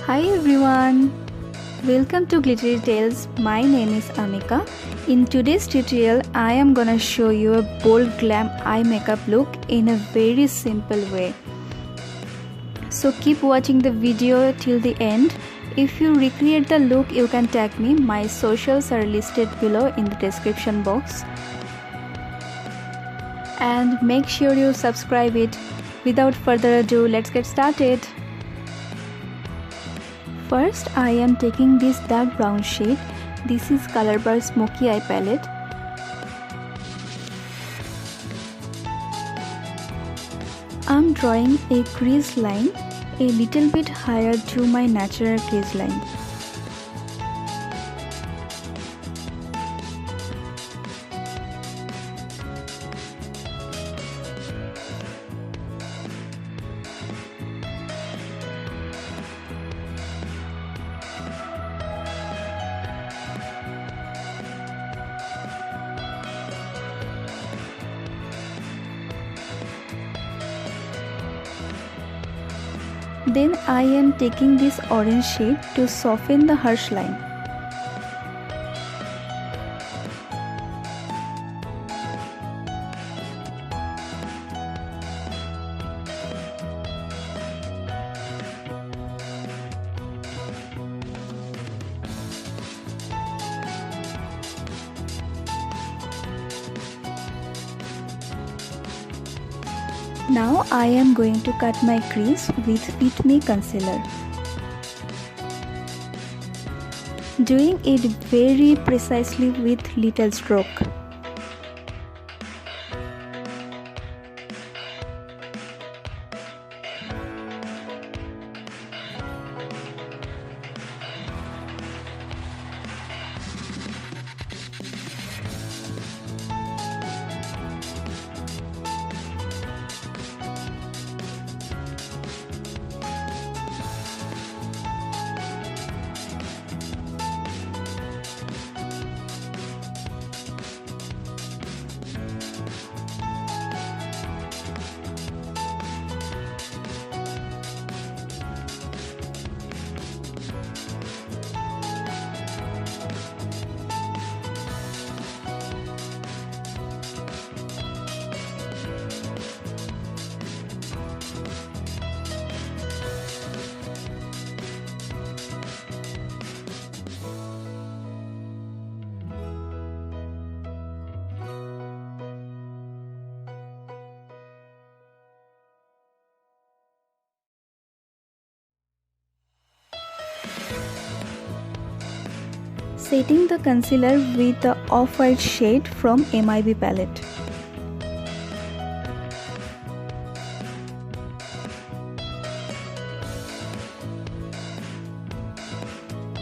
Hi everyone, welcome to Glittery Tales. My name is Amika. In today's tutorial, I am gonna show you a bold glam eye makeup look in a very simple way. So keep watching the video till the end. If you recreate the look, you can tag me. My socials are listed below in the description box. And make sure you subscribe it. Without further ado, let's get started. First, I am taking this dark brown shade. This is Colorbar Smoky Eye Palette. I'm drawing a crease line a little bit higher to my natural crease line. Then I am taking this orange shade to soften the harsh line. Now I am going to cut my crease with Fit Me concealer. Doing it very precisely with little stroke. Setting the concealer with the off-white shade from MIB palette.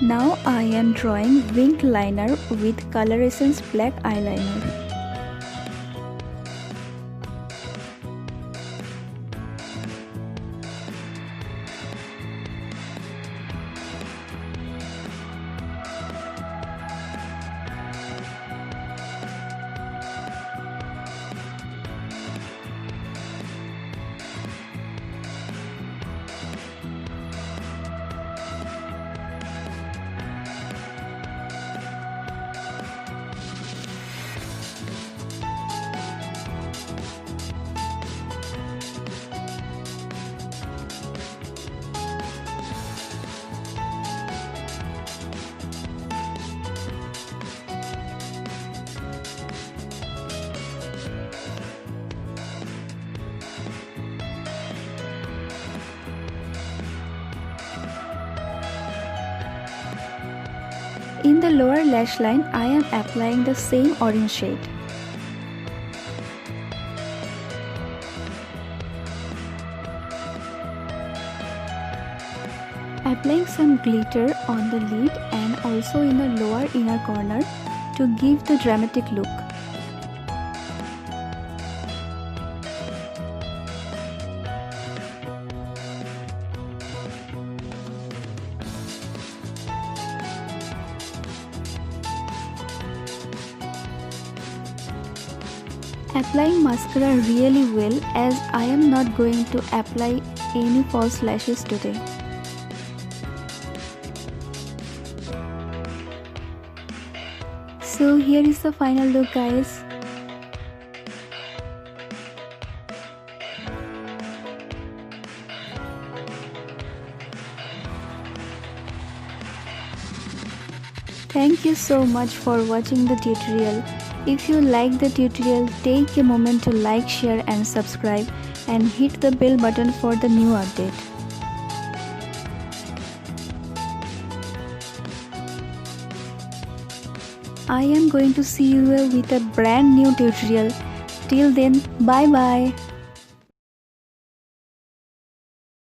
Now I am drawing winged liner with Color Essence black eyeliner. In the lower lash line, I am applying the same orange shade. Applying some glitter on the lid and also in the lower inner corner to give the dramatic look. Applying mascara really well, as I am not going to apply any false lashes today. So here is the final look, guys. Thank you so much for watching the tutorial. If you like the tutorial, take a moment to like, share and subscribe and hit the bell button for the new update. I am going to see you with a brand new tutorial. Till then, bye bye.